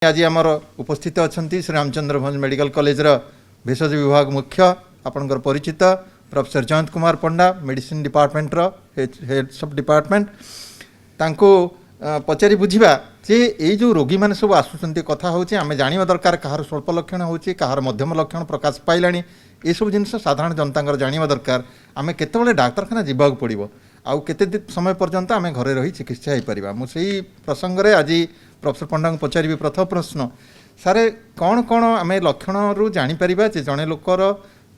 आज आमर उपस्थित अच्छा श्री रामचंद्र भंज मेडिकल कॉलेज भेषज विभाग मुख्य आपंकर परिचित प्रोफेसर जयंत कुमार पंडा मेडिसिन डिपार्टमेंट हेड सब डिपार्टमेंट तांको पचारि बुझा जे ये जो रोगी मैंने सब आसुँच कथा हूँ आम जाना दरकार कहार स्वल्प लक्षण हो कहार मध्यम लक्षण प्रकाश पाइला ये सब जिन साधारण जनता जाना दरकार आम केतबेले डाक्तरखाना जावाक पड़ो आउ केते समय पर्यंत आम घरे रही चिकित्सा हो पार मुझे प्रसंग में आज प्रोफेसर पंडा को पचारि प्रथम प्रश्न सारे कौन कौन आम लक्षण रू जापर जे जड़े लोकर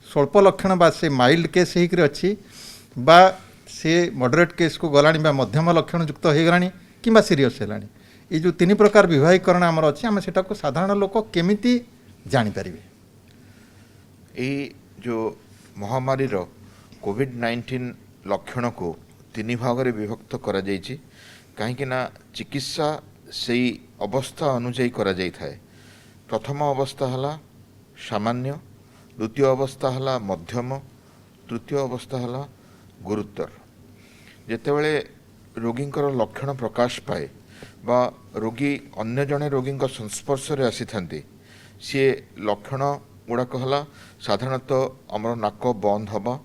स्वल्प लक्षण बा से माइल्ड केस होकर अच्छी बा से मॉडरेट केस को गलानी बा मध्यम लक्षण युक्त हो गलानी कि सीरीयस है ये जो तीन प्रकार विवाहीकरण आमर अच्छे आम सेटा को साधारण लोक केमिति जानीपर ये जो महामारी कोविड-19 लक्षण को तीन भाग में विभक्त करा जायछि कहीं ना चिकित्सा से अवस्था अनुजाई करा जाय थाए। प्रथम अवस्था हला सामान्य, द्वितीय अवस्था हला मध्यम, तृतीय अवस्था हला गुरुतर। जेतेबेले रोगींकर लक्षण प्रकाश पाए बा रोगी अन्य जड़े रोगी संस्पर्श रे आसी थांती सी लक्षण गुड़ाक हला साधारणतः आमर नाक बंद हवा,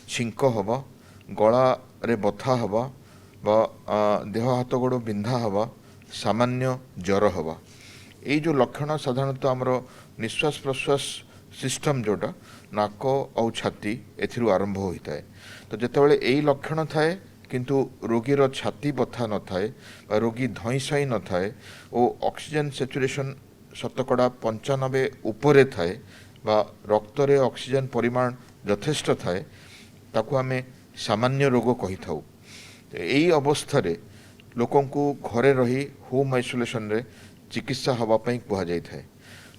छिंक हवा, गला रे बथा हवा बा देह हाथ गोड़ बिंधा हवा, सामान्य ज्वर हवा। ये जो लक्षण साधारणतः आमर निश्वास प्रश्वास सिस्टम जोटा नाक और छाती एथिरु आरंभ होता है। तो जितेबाला यही लक्षण थाए किंतु रोगीर छाती बथा न थाए बा रोगी धई सई न थाए और ऑक्सीजन सैचुरेशन 95% उपरे थाए बा रक्त रे ऑक्सीजन परिमाण यथेष्ट थाए ताकू आमे सामान्य रोग कही थाउ। यही अवस्था रे लोकों को घरे रही होम आइसोलेशन रे चिकित्सा हवा पई कुहा जाय थाए।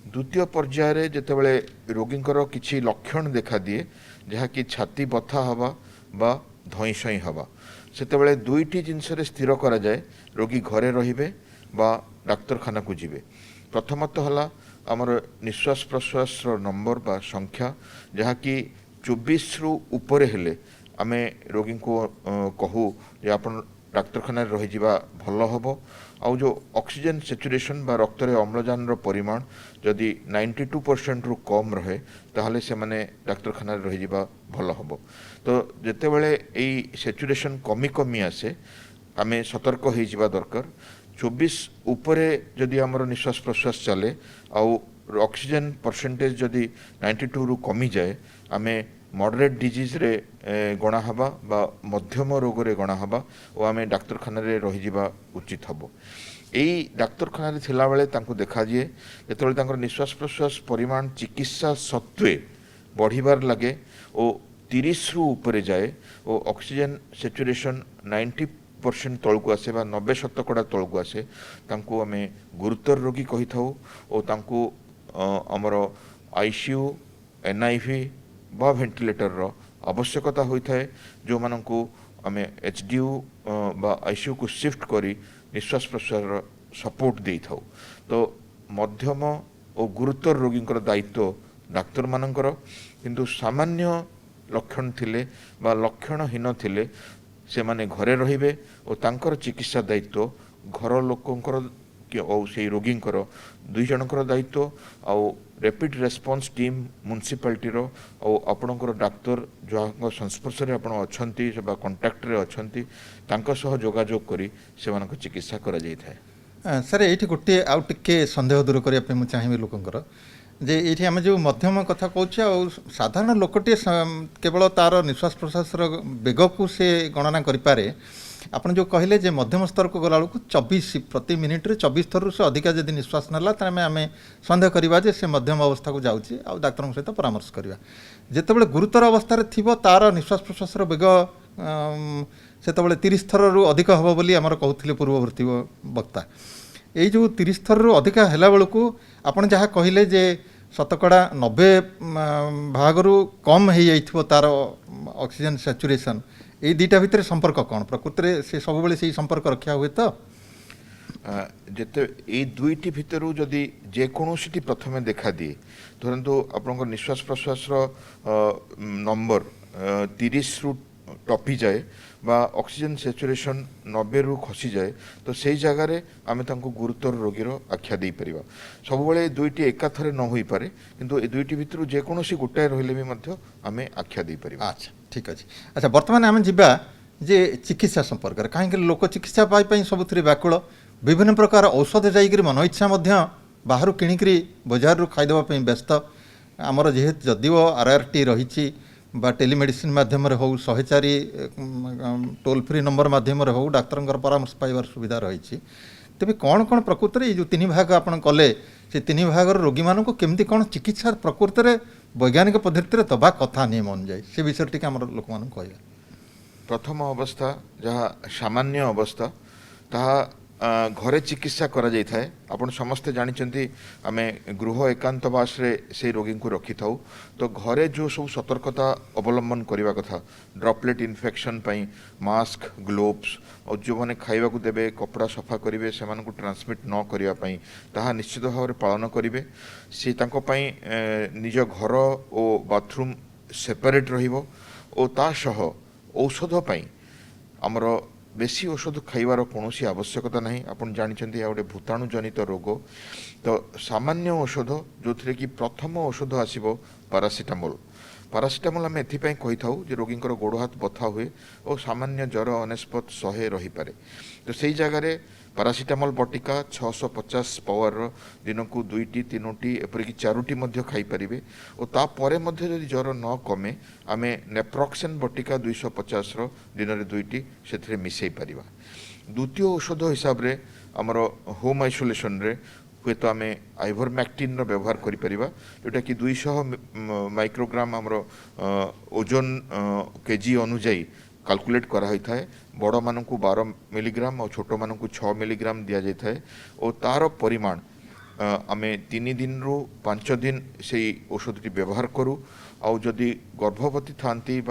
द्वितीय पर्याय रे जेतेबेले रोगींकर किछि लक्षण देखा दिए जहा कि छाती बथा हवा बा धई सई हवा सेतेबेले दुईटी जिनस रे स्थिर करा जाए रोगी घरे रहिबे बा डाक्तरखाना को जिबे। प्रथमतः हला आमर निश्वास प्रश्वास नंबर बा संख्या जहा कि 24 रु ऊपर हेले आमे रोगी को कहू जे आपण डाक्तरखाना रही जावा भल हम। आउ जो ऑक्सीजन सैचुरेशन बा रक्त रे अम्लजान परिमाण जदि 92% रु कम रहे ताहले से माने डाक्तरखाना रही जावा भल हम। तो जेतेबेले एई सैचुरेशन कमी कमी आसे आमे सतर्क हो जावा दरकार। 24 उपरे जदि आमर निश्वास प्रश्वास चले आउ ऑक्सीजन परसेंटेज जदि 92 रु कमी जाए आमे मॉडरेट डिजीज रे गणा हवा बा मध्यम रोग रे गणा हवा और आमे डाक्तरखाना रे रही जावा उचित हबो। एई डाक्तरखाना रे थिला बेले तांको देखा दिए जेतेबेले तांकर निश्वास प्रश्वास परिमाण चिकित्सा सत्वे बढ़िबार लगे और 30 रु ऊपर जाए और ऑक्सीजन सैचुरेशन 90% तलकू आसे बा 90% तलकू आसे तांको आमे गुरुतर रोगी कही थाउ और तांको आमर आईसीयू एनआईवी बा वेंटिलेटर रो आवश्यकता होता है जो मानक आम एचडीयू बा आईसीयू को शिफ्ट करी निश्वास प्रश्वास सपोर्ट दे था। तो मध्यम और गुरुतर रोगी दायित्व डाक्तर मानकर किंतु सामान्य लक्षण थिले बा लक्षणहीन थिले से माने घरे रहिबे और तांकर चिकित्सा दायित्व घर लोकंकर और से रोगी दुई जनकर दायित्व आउ रैपिड रेस्पॉन्स टीम म्युनिसिपालिटी रो और आपणकर डाक्तर जो संस्पर्श रे आपण अछंती बा कांटेक्ट रे अछंती तांका सह जोगाजोग करी से मानक चिकित्सा करा जाय थाए। सर ये गोटे आउ टिके संदेह दूर करने पे चाहिए लोकंकर जे ये आम जो मध्यम कथा कहूँ और साधारण लोकटे केवल तार निश्वास प्रश्वास बेग को से गणना करें आपन जो कहले जे मध्यम स्तर को गला बेलू 24 प्रति मिनिट रे 24 थर से अधिक जदि निश्वास नाला तेज आम सन्देह करवा जे से मध्यम अवस्था को जाऊँगी आ डाक्तर सहित परामर्श करवा। जितेबाला गुरुतर अवस्था थी तार निश्वास प्रश्वास बेग से 30 थर रु अधिक हम बोली आमर कहते पूर्ववर्ती वक्ता ये जो 30 थर रु अधिक है बेलू आपन जहाँ कहले जे 90 भागरू कम हो जाइथिबो तार ऑक्सीजन सैचुरेशन ये दुईटा भितर संपर्क कौन प्रकृति में से सब बेले से संपर्क रखा हुए तो जेते ये दुईटी भितर जदि जेकोसी प्रथम देखा दिए धरतु आप निश्वास प्रश्वास नंबर 30 रु टपी जाए बा ऑक्सीजन सैचुरेशन 90 रु खसी जाए तो सही जगार आम गुरुतर रोगीर आख्या दे परिबा सब बेले दुईटी एकाथरे न होई पारे किंतु ए दुईटी भितर जेकोसी गोटाए रहिले भी मध्य आमे आख्या दे परिबा। अच्छा ठीक अच्छे। अच्छा बर्तमान आम जा जे चिकित्सा संपर्क में कहीं लोक चिकित्सा पाई सबुथ व्याकुल विभिन्न प्रकार औषध जाकर मन इच्छा बाहर किणिक बजार खाईदेवाई व्यस्त आमर जेहेतु जदिव RRT रही टेलीमेडिसिन माध्यम हो 104 टोल फ्री नंबर माध्यम हो डाक्तर परामर्श पाइबार सुविधा रही तेज कौन कौन प्रकृत में जो 3 भाग आप कले से 3 भाग रोगी मान केमती कौन चिकित्सा प्रकृत में वैज्ञानिक पद्धति दबा कथा नहीं मन जाए से विषय टी आम लोक मान कह प्रथम अवस्था जहाँ सामान्य अवस्था ताहा घरे चिकित्सा करा जाय थाए आपण समस्ते जानिचंती आमे गृह एकांतवास रे से रोगी को रखी थाउ तो घरे जो सब सतर्कता अवलंबन करने कथा ड्रॉपलेट इन्फेक्शन पई मास्क ग्लोव्स और जो मैंने खाइबा को देबे कपड़ा सफा करेंगे से ट्रांसमिट न करिया पई ताहा निश्चित भाव में पालन करेंगे से तांको पई निज घर और बाथरूम सेपरेट रहिबो और ता सह औषध पई आमर बेसी औषध खाइबार कौन आवश्यकता नहीं आपन जानते या गोटे भूताणु जनित रोग तो सामान्य औषध जो थे कि प्रथम औषध आसब पारासीटामोल पारासीटामोल आम एपाई कही था जे रोगी गोड़ हाथ बथा हुए और सामान्य ज्वर अनेस्पत 100 रही पारे तो सही जगार पारासीटामोल बटिका 650 पावर दिन को 2टी 3टी एपरिक 4टी खाईपारे और तापर जदि ज्वर न कमे आम नेप्रोक्सेन बटिका 250 दिन में 2टी से मिसई पार द्वितीय औषध हिसाब से आमर होम आइसोलेशन रे हुए तो आम आइवरमैक्टिन व्यवहार करें जोटा कि 200 माइक्रोग्राम आमर ओजन केजी अनुजाई कैलकुलेट करा थाए बड़ मान को 12 मिलीग्राम और छोट मान को 6 मिलीग्राम दि जाए और तार परिमाण आम 3 दिन रु 5 दिन से औषधटी व्यवहार करूँ आउ जदि गर्भवती थांती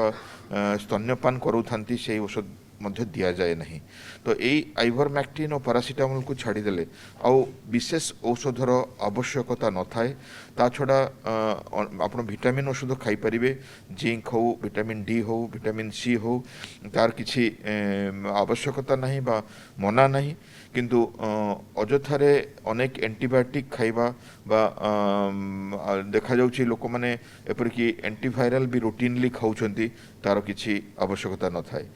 स्तन्यपान करू थांती से औषध मध्य दिया जाए नहीं तो यही आइवरमैक्टिन और पारासीटामोल को छाड़ीदेले आउ विशेष औषधर आवश्यकता न थाए ता छड़ा आप विटामिन औषध खाईपारे जिंक हो विटामिन डी हो विटामिन सी हो तार किसी आवश्यकता नहीं बा मना नहीं किंतु अजथारे अनेक एंटीबायोटिक खाइबा बा देखा जाउछि लोक माने एपरिक एंटीवायरल भी रूटीनली खाउछंती तार किसी आवश्यकता न थाए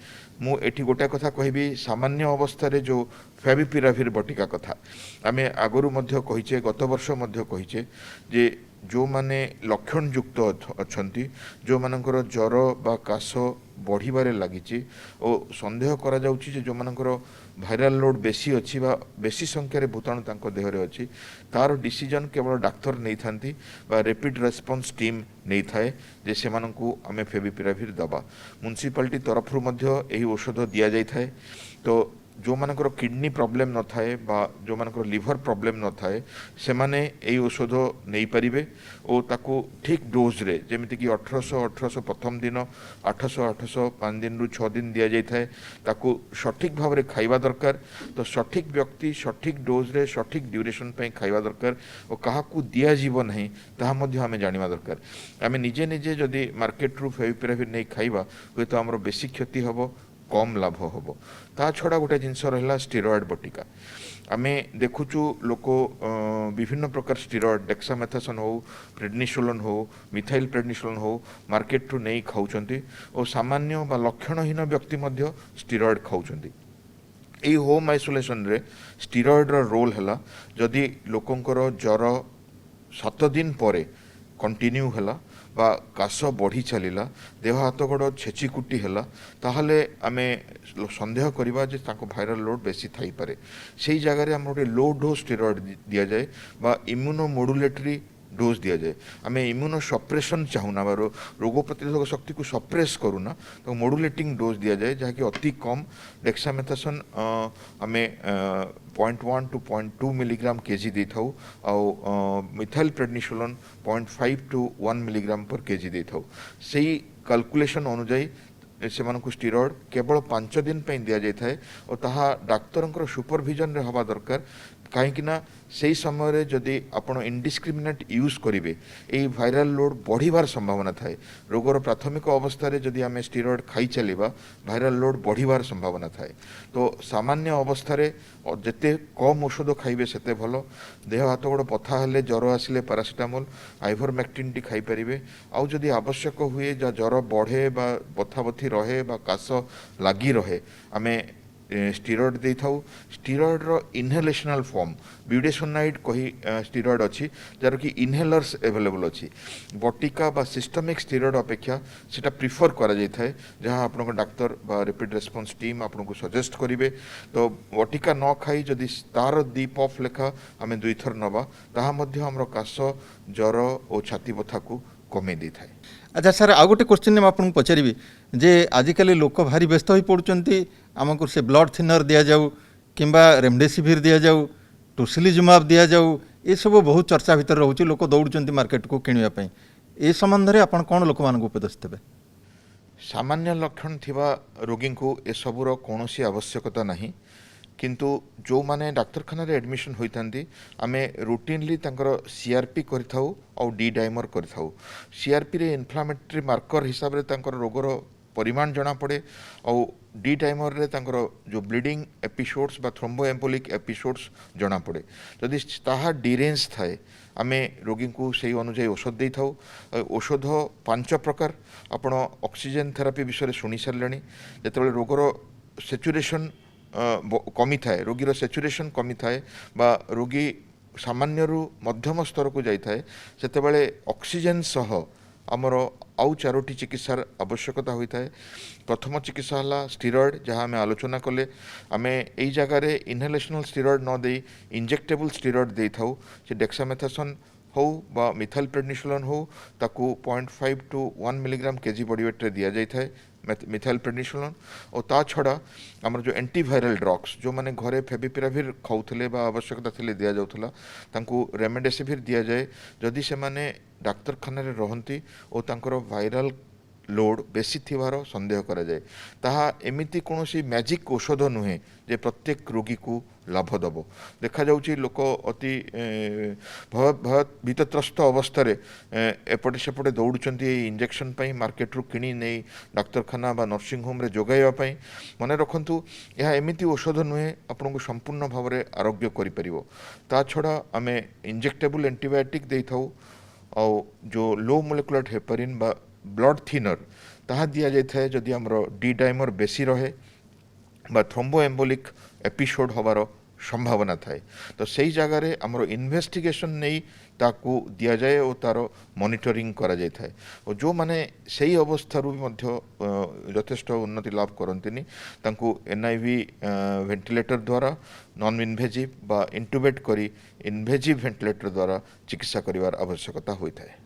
मु एठी गोटे कथा कहबी सामान्य अवस्था रे जो फेविपिराविर बटिका कथा आमे आगरु मध्य कहिचे गत वर्ष मध्य कहिचे जे जो माने लक्षण युक्त अछंती जो मानकर ज्वर बा काश बढ़िबारे लागिची और संदेह करा जाउची जे जो मानकर भाइराल लोड बेसी अच्छी बा बेसी संख्यार भूताणु तांको देहरे अच्छी तार डिसीजन केवल डाक्तर नहीं थांती बा रैपिड रेस्पॉन्स टीम नहीं थाए जे से मानकु आमे फेविपिराविर दबा म्युनिसिपालिटी तरफ मध्य एही औषध दिया जाय थाए तो जो मानकर किडनी प्रॉब्लम न थाए बा जो मानकर लिवर प्रॉब्लम न थाए से माने एही औषध नहीं पारिबे और ताकू ठीक डोज रे जेमिति कि 1800 प्रथम दिन 800 5 दिन रु 6 दिन दिया जाय थाए ताकू सठिक भाव में खाइबा दरकार तो सठिक व्यक्ति सठिक डोज रे सठिक ड्यूरेशन पे खाइबा दरकार और काहाकू दिया जीव नहीं ताहा मध्य आमे जानिबा दरकार आमे निजे निजे जदि मार्केट रु फेविपिराविर नहीं खाइबा हुए तो हमरो बेसी क्षति हबो कम लाभ हम ता छड़ा गोटे जिनस रहा स्टेरॉयड बटिका आमे देखुचु लोक विभिन्न प्रकार स्टेरॉयड डेक्सामेथासोन हो प्रेडनिसोलोन हो मिथाइल प्रेडनिसोलोन हो मार्केट रु नहीं खाऊचंती और सामान्य बा लक्षणहीन व्यक्ति मध्य स्टेरॉयड खाऊचंती एई होम आइसोलेशन रे स्टेरॉयड रो रोल हला जदि लोकंकर ज्वर 7 दिन परे कंटिन्यू हला बा काश बढ़ी चलला देह हाथ गोड़ छेचिकुटी है ताहले आमे संदेह करवा जे ताको भाइराल लोड बेसी थाई पारे सेही जगह रे हम गोटे लो डोज स्टेरॉयड दिया जाए बा इम्यूनो मॉड्यूलेटरी डोज दिया जाए आम इम्यूनो सप्रेशन चाहूना रोग प्रतिरोधक शक्ति को सप्रेस करूना तो मॉड्यूलेटिंग डोज दिया जाए जहाँकि अति कम डेक्सामेथासोन आम 0.1 to 0.2 मिलीग्राम केजी दे था मिथाइल प्रेडनिसोलोन 0.5 to 1 मिलीग्राम पर केजी दे था सही कैलकुलेशन अनुजाई से स्टेरॉयड केवल 5 दिन पे दिया जाए और ताहा डाक्तर सुपरविजन रे हवा दरकार कहीं ना से समय जदि आपण इंडिस्क्रिमिनेट यूज करेंगे यही भाइराल लोड बढ़िबार संभावना थाए रोगर प्राथमिक अवस्था जदि आम स्टेरॉइड खाई चलिबा भाइराल लोड बढ़िबार संभावना थाए तो सामान्य अवस्था जिते कम औषध खाइबे सेते भल देह हाथ गोड़ पथा हेले ज्वर आसिले पारासिटामोल आइभरमेक्टिन टी खाई परिबे आउ जदि आवश्यक हुए ज्वर बढ़े बा बथाबथी रहे बा काश लगी रहे आमे स्टीरॉयड दे थाउ स्टीरॉयड रो इनहेलेशनल फॉर्म ब्यूडेसोनाइड कही स्टीरॉयड अच्छी जार कि इनहेलर्स अवेलेबल अच्छी बटिका बा सिस्टमिक स्टीरॉयड अपेक्षा सेटा प्रिफर करा जाय थाए जहां आपनको डाक्टर बा रैपिड रेस्पॉन्स टीम आपनको सजेस्ट करिवे तो बटिका न खाई जदि तार 2 पफ लेखा आमे 2 थर नबा ताहा मध्ये हमरो काश ज्वर और छाती बथा को कमे दी थाए। अच्छा सर आउ गोटे क्वेश्चन मैं आपको पचारि जे आजिकल लोक भारी व्यस्त हो पड़ुंट आमको से ब्लड थिनर दि जाऊ कि रेमडेसिविर दि जाऊ टोसिलिजुमाब दि जाऊ ये सब बहुत चर्चा भितर रोचे लोक दौड़ मार्केट को किणापी ए संबंध में आप कौन लोक मान उपदेश देते? सामान्य लक्षण थिबा रोगी को ए सबुर कौन आवश्यकता नहीं किंतु जो माने डाक्तरखाना एडमिशन होइथांती आमे रूटीनली तांकर सीआरपी करिथाउ और डी डाइमर करिथाउ सीआरपी रे इन्फ्लामेटरी मार्कर हिसाब रे तांकर रोगर परिमाण जना पड़े और डी डाइमर रे तांकर जो ब्लीडिंग एपिसोड्स बा थ्रोम्बोएम्बोलिक एपिसोड्स जना पड़े जदि ताहा डिरेंज थाए आमे रोगी को सही अनुसार औषध दे थाउ औषध 5 प्रकार आपण ऑक्सीजन थेरापी विषय शुणी सारे जिते रोगर सेचुरेशन कमी थाए रोगीर सेचुरेशन कमी थाए बा रोगी सामान्य मध्यम स्तर को जाए से ऑक्सीजन सह आमर आउ 4टी चिकित्सार आवश्यकता होता है। प्रथम चिकित्सा है स्टीरॉयड जहाँ आम आलोचना कले आम यही जगार इनहेलेशनल स्टीरॉयड न दे इंजेक्टेबल स्टीरॉयड दे थाउ से डेक्सामेथासोन हो बा मिथाइल प्रेडनिसोलोन हो ताकू 0.5 to 1 milligram KG body weight रे दिया जाय थाए मिथाइल प्रेडनिसोलोन और ता छड़ा आमर जो एंटीवायरल ड्रग्स जो माने घरे फेविपिराविर खाउथले बा आवश्यकता थिले दिया जाउथला तांकू रेमडेसिविर दिया जाए जदि से माने डाक्तरखाना रे रहंती और तांकर वायरल लोड बेसी थिवार संदेह करा जाए ताहा एमिति कोनोसी मैजिक औषध नुहे जे प्रत्येक रोगी को लाभ दब देखा जाउची लोक अति भय भीतत्रस्त अवस्था एपटे सेपटे दौड़ुचंती इंजेक्शन पाई मार्केट रू किणी नहीं डाक्तरखाना बा नर्सिंग होम रे जोगाइबा पाई मने रखंतु यह एमिति औषध नुहे आपनको संपूर्ण भाव में आरोग्य करि परिबो ता छड़ा आमे इंजेक्टेबल एंटीबायोटिक देई थाउ और जो लो मोलेकुलर हेपारिन बा ब्लड थिनर ताहा दिया जाए जदि आमर डी डाइमर बेसी रहे बा थ्रोम्बोएम्बोलिक एपिसोड हबार संभावना थाए तो सही जगार आमर इन्वेस्टिगेशन नहीं ताकू दिया जाए और तार मॉनिटरिंग करा जाए थाए और जो माने सही अवस्था यथेष्ट उन्नति लाभ करंतिनी तांकू एनआईवी वेंटिलेटर द्वारा नॉन इनवेजिव बा इंटुबेट करी इनवेजिव वेंटिलेटर द्वारा चिकित्सा करिवार आवश्यकता होता है।